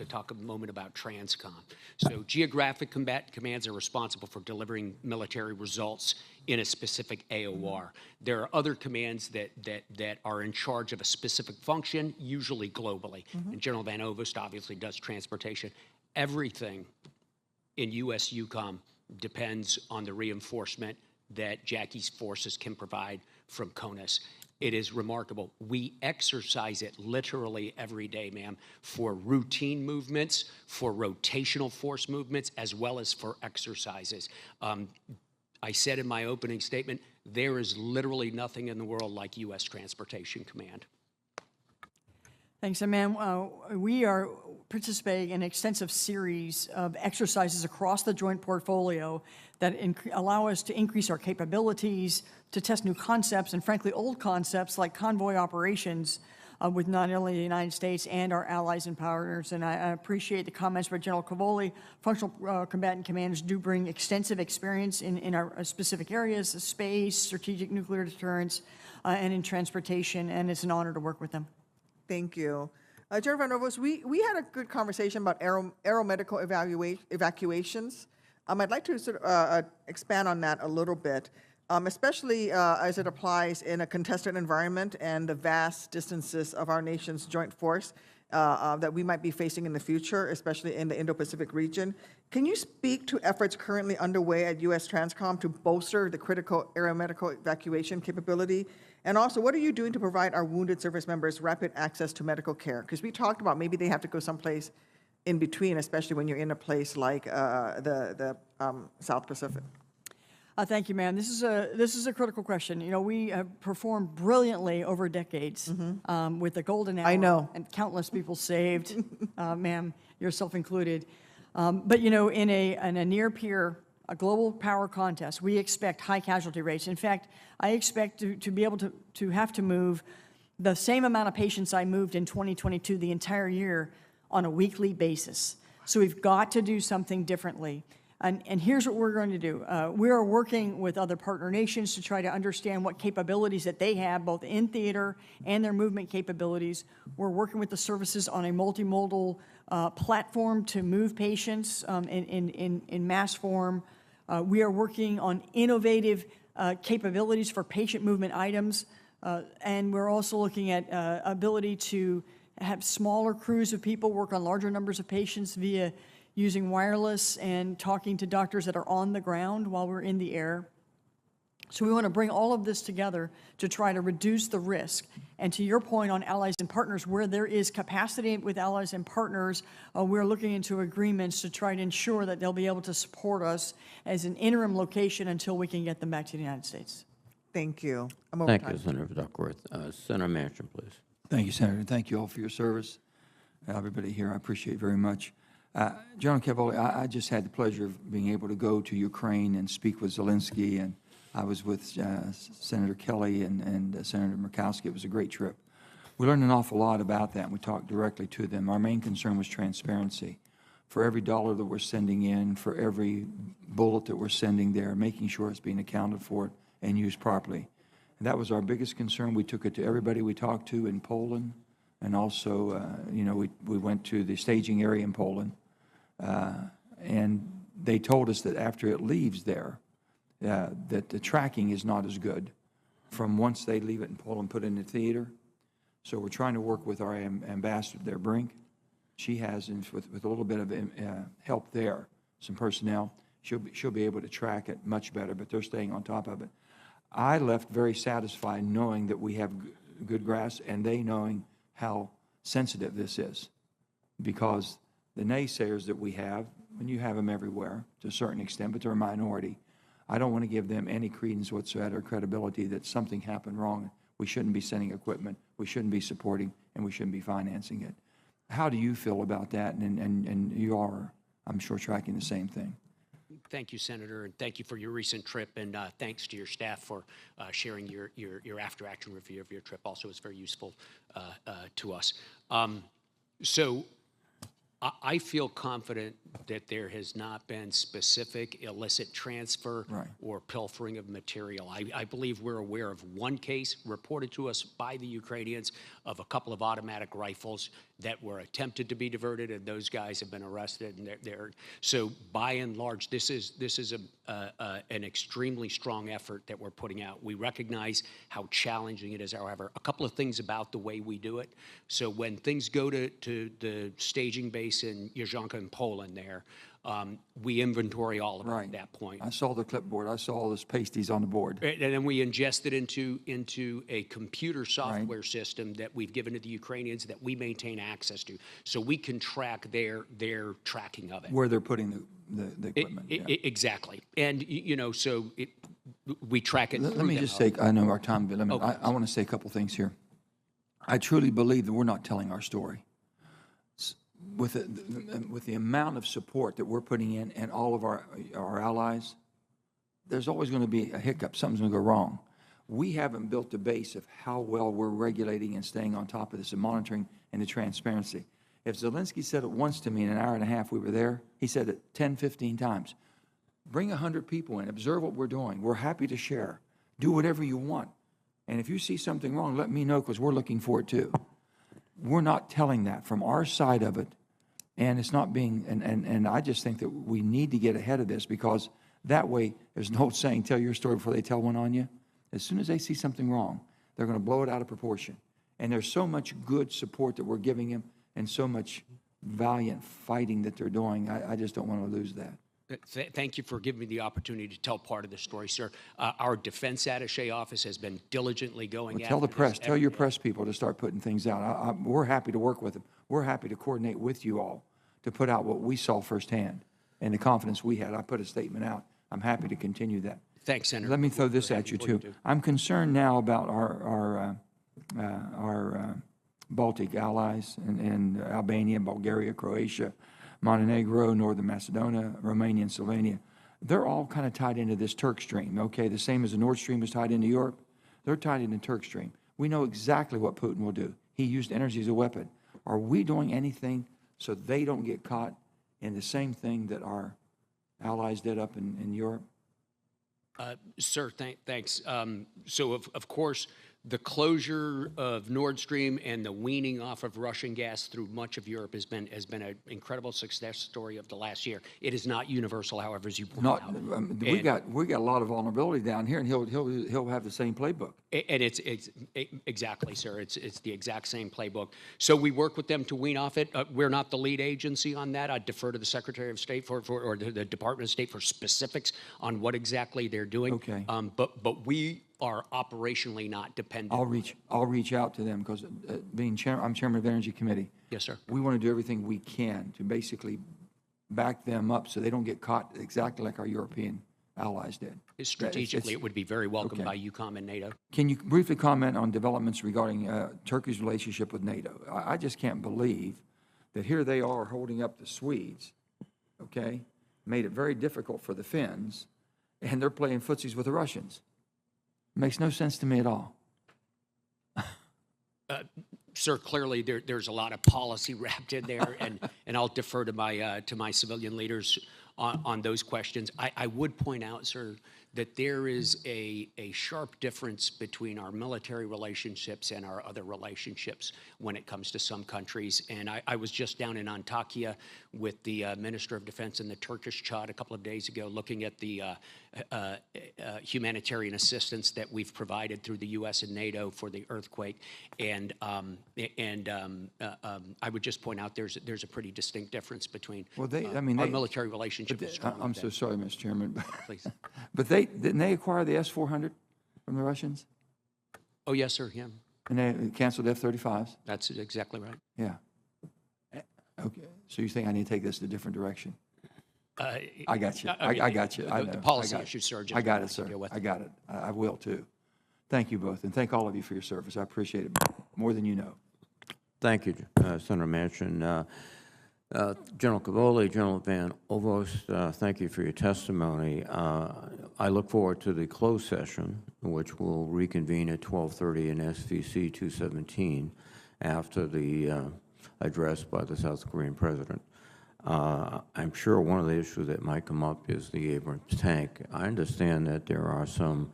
[SPEAKER 3] talk a moment about Transcom. So geographic combatant commands are responsible for delivering military results in a specific AOR. There are other commands that are in charge of a specific function, usually globally. And General Van Ovost obviously does transportation. Everything in U.S. Eucom depends on the reinforcement that Jackie's forces can provide from CONUS. It is remarkable. We exercise it literally every day, ma'am, for routine movements, for rotational force movements, as well as for exercises. I said in my opening statement, there is literally nothing in the world like U.S. Transportation Command.
[SPEAKER 6] Thanks, ma'am. We are participating in an extensive series of exercises across the joint portfolio that allow us to increase our capabilities, to test new concepts, and frankly, old concepts like convoy operations with not only the United States and our allies and partners. And I appreciate the comments by General Cavoli. Functional combatant commanders do bring extensive experience in our specific areas, space, strategic nuclear deterrence, and in transportation, and it's an honor to work with them.
[SPEAKER 11] Thank you. General Van Ovost, we had a good conversation about aeromedical evacuations. I'd like to sort of expand on that a little bit, especially as it applies in a contested environment and the vast distances of our nation's joint force. that we might be facing in the future, especially in the Indo-Pacific region. Can you speak to efforts currently underway at U.S. Transcom to bolster the critical aeromedical evacuation capability? And also, what are you doing to provide our wounded service members rapid access to medical care? Because we talked about maybe they have to go someplace in between, especially when you're in a place like the South Pacific.
[SPEAKER 6] Thank you, ma'am. This is a critical question. You know, we have performed brilliantly over decades with the golden hour.
[SPEAKER 11] I know.
[SPEAKER 6] And countless people saved, ma'am, yourself included. But you know, in a near peer, a global power contest, we expect high casualty rates. In fact, I expect to be able to have to move the same amount of patients I moved in 2022 the entire year on a weekly basis. So we've got to do something differently. And here's what we're going to do. We are working with other partner nations to try to understand what capabilities that they have, both in theater and their movement capabilities. We're working with the services on a multimodal platform to move patients in mass form. We are working on innovative capabilities for patient movement items. And we're also looking at ability to have smaller crews of people work on larger numbers of patients via using wireless and talking to doctors that are on the ground while we're in the air. So we want to bring all of this together to try to reduce the risk. And to your point on allies and partners, where there is capacity with allies and partners, we're looking into agreements to try to ensure that they'll be able to support us as an interim location until we can get them back to the United States.
[SPEAKER 11] Thank you. I'm over
[SPEAKER 1] Thank
[SPEAKER 11] time.
[SPEAKER 1] you, Senator Duckworth. Senator Manchin, please.
[SPEAKER 12] Thank you, Senator. Thank you all for your service. Everybody here, I appreciate it very much. General Cavoli, I just had the pleasure of being able to go to Ukraine and speak with Zelensky, and I was with Senator Kelly and Senator Murkowski. It was a great trip. We learned an awful lot about that, and we talked directly to them. Our main concern was transparency. For every dollar that we're sending in, for every bullet that we're sending there, making sure it's being accounted for and used properly. And that was our biggest concern. We took it to everybody we talked to in Poland, and also, you know, we went to the staging area in Poland. And they told us that after it leaves there, that the tracking is not as good from once they leave it in Poland, put it in the theater. So we're trying to work with our ambassador there, Brink. She has, with a little bit of help there, some personnel, she'll be able to track it much better, but they're staying on top of it. I left very satisfied knowing that we have good grasp, and they knowing how sensitive this is, because the naysayers that we have, and you have them everywhere to a certain extent, but they're a minority. I don't want to give them any credence whatsoever, credibility that something happened wrong. We shouldn't be sending equipment, we shouldn't be supporting, and we shouldn't be financing it. How do you feel about that? And you are, I'm sure, tracking the same thing.
[SPEAKER 3] Thank you, Senator, and thank you for your recent trip, and thanks to your staff for sharing your after-action review of your trip. Also, it's very useful to us. So I feel confident that there has not been specific illicit transfer or pilfering of material. I believe we're aware of one case reported to us by the Ukrainians of a couple of automatic rifles that were attempted to be diverted, and those guys have been arrested. And they're so by and large, this is an extremely strong effort that we're putting out. We recognize how challenging it is. However, a couple of things about the way we do it. So when things go to the staging base in Eucom in Poland, there we inventory all of it at that point.
[SPEAKER 12] I saw the clipboard. I saw all those pasties on the board.
[SPEAKER 3] And then we ingest it into a computer software system that we've given to the Ukrainians that we maintain access to, so we can track their tracking of it.
[SPEAKER 12] Where they're putting the equipment.
[SPEAKER 3] Exactly. And, you know, so we track it.
[SPEAKER 12] Let me just say, I know our time, but I want to say a couple things here. I truly believe that we're not telling our story. With the amount of support that we're putting in and all of our allies, there's always going to be a hiccup. Something's going to go wrong. We haven't built the base of how well we're regulating and staying on top of this and monitoring and the transparency. If Zelensky said it once to me in an hour and a half we were there, he said it 10, 15 times. Bring 100 people in. Observe what we're doing. We're happy to share. Do whatever you want. And if you see something wrong, let me know, because we're looking for it too. We're not telling that from our side of it. And it's not being, and I just think that we need to get ahead of this, because that way, there's no saying, tell your story before they tell one on you. As soon as they see something wrong, they're going to blow it out of proportion. And there's so much good support that we're giving them, and so much valiant fighting that they're doing. I just don't want to lose that.
[SPEAKER 3] Thank you for giving me the opportunity to tell part of the story, sir. Our defense attaché office has been diligently going after
[SPEAKER 12] Tell the press,
[SPEAKER 3] this
[SPEAKER 12] tell
[SPEAKER 3] every
[SPEAKER 12] your
[SPEAKER 3] day.
[SPEAKER 12] press people to start putting things out. We're happy to work with them. We're happy to coordinate with you all to put out what we saw firsthand and the confidence we had. I put a statement out. I'm happy to continue that.
[SPEAKER 3] Thanks, Senator.
[SPEAKER 12] Let me throw this
[SPEAKER 3] We're
[SPEAKER 12] at you
[SPEAKER 3] happy for
[SPEAKER 12] too. I'm concerned now about our Baltic allies in Albania, Bulgaria, Croatia, Montenegro, Northern Macedonia, Romania, and Slovenia. They're all kind of tied into this Turk Stream, okay? The same as the Nord Stream is tied into Europe. They're tied into Turk Stream. We know exactly what Putin will do. He used energy as a weapon. Are we doing anything so they don't get caught in the same thing that our allies did up in Europe?
[SPEAKER 3] Sir, thanks. So, of course, the closure of Nord Stream and the weaning off of Russian gas through much of Europe has been an incredible success story of the last year. It is not universal, however, as you point out.
[SPEAKER 12] We got a lot of vulnerability down here, and he'll have the same playbook.
[SPEAKER 3] And it's exactly, sir. It's the exact same playbook. So we work with them to wean off it. We're not the lead agency on that. I'd defer to the Secretary of State or the Department of State for specifics on what exactly they're doing.
[SPEAKER 12] Okay.
[SPEAKER 3] But we are operationally not dependent.
[SPEAKER 12] I'll reach out to them because I'm chairman of the Energy Committee.
[SPEAKER 3] Yes, sir.
[SPEAKER 12] We want to do everything we can to basically back them up so they don't get caught exactly like our European allies did.
[SPEAKER 3] Strategically, it would be very welcomed by Eucom and NATO.
[SPEAKER 12] Can you briefly comment on developments regarding Turkey's relationship with NATO? I just can't believe that here they are holding up the Swedes, okay, made it very difficult for the Finns, and they're playing footsies with the Russians. Makes no sense to me at all.
[SPEAKER 3] Sir, clearly there's a lot of policy wrapped in there, and I'll defer to my civilian leaders on those questions. I would point out, sir, that there is a sharp difference between our military relationships and our other relationships when it comes to some countries. And I was just down in Antakya with the Minister of Defense and the Turkish Chad a couple of days ago, looking at the humanitarian assistance that we've provided through the U.S. and NATO for the earthquake. And I would just point out there's a pretty distinct difference between our military relationship.
[SPEAKER 12] I'm so sorry, Mr. Chairman.
[SPEAKER 3] Please.
[SPEAKER 12] But didn't they acquire the S-400 from the Russians?
[SPEAKER 3] Oh, yes, sir, yeah.
[SPEAKER 12] And they canceled F-35s?
[SPEAKER 3] That's exactly right.
[SPEAKER 12] Yeah. Okay. So you think I need to take this in a different direction? I got you. I got you. I know.
[SPEAKER 3] The policy issues, sir.
[SPEAKER 12] I got it, sir. I got it. I will, too. Thank you both, and thank all of you for your service. I appreciate it more than you know.
[SPEAKER 1] Thank you, Senator Manchin. General Cavoli, General Van Ovost, thank you for your testimony. I look forward to the closed session, which will reconvene at 12:30 in SVC 217 after the address by the South Korean president. I'm sure one of the issues that might come up is the Abrams tank. I understand that there are some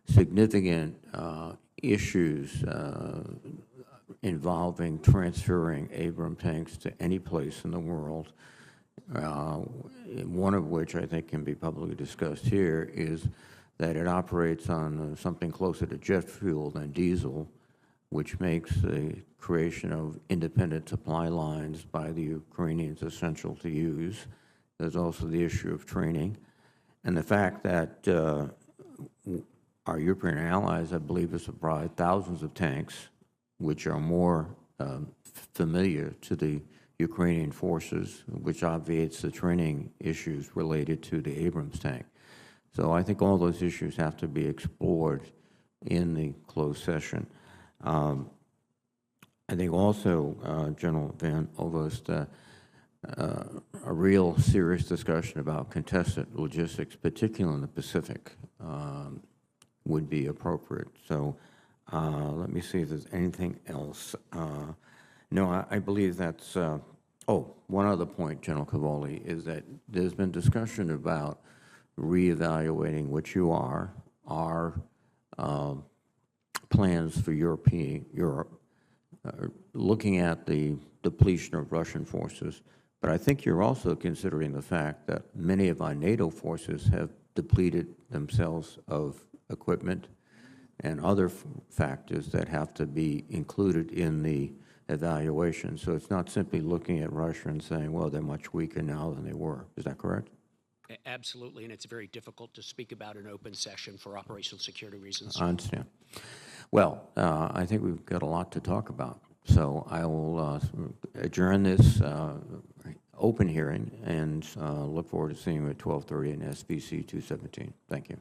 [SPEAKER 1] significant issues involving transferring Abrams tanks to any place in the world, one of which I think can be publicly discussed here is that it operates on something closer to jet fuel than diesel, which makes the creation of independent supply lines by the Ukrainians essential to use. There's also the issue of training, and the fact that our European allies, I believe, have supplied thousands of tanks, which are more familiar to the Ukrainian forces, which obviates the training issues related to the Abrams tank. So I think all those issues have to be explored in the closed session. I think also, General Van Ovost, a real serious discussion about contested logistics, particularly in the Pacific, would be appropriate. So let me see if there's anything else. No, I believe that's, one other point, General Cavoli, is that there's been discussion about reevaluating what our plans for Europe, looking at the depletion of Russian forces. But I think you're also considering the fact that many of our NATO forces have depleted themselves of equipment and other factors that have to be included in the evaluation. So it's not simply looking at Russia and saying, well, they're much weaker now than they were. Is that correct?
[SPEAKER 3] Absolutely, and it's very difficult to speak about an open session for operational security reasons.
[SPEAKER 1] I understand. Well, I think we've got a lot to talk about. So I will adjourn this open hearing and look forward to seeing you at 12:30 in SBC 217. Thank you.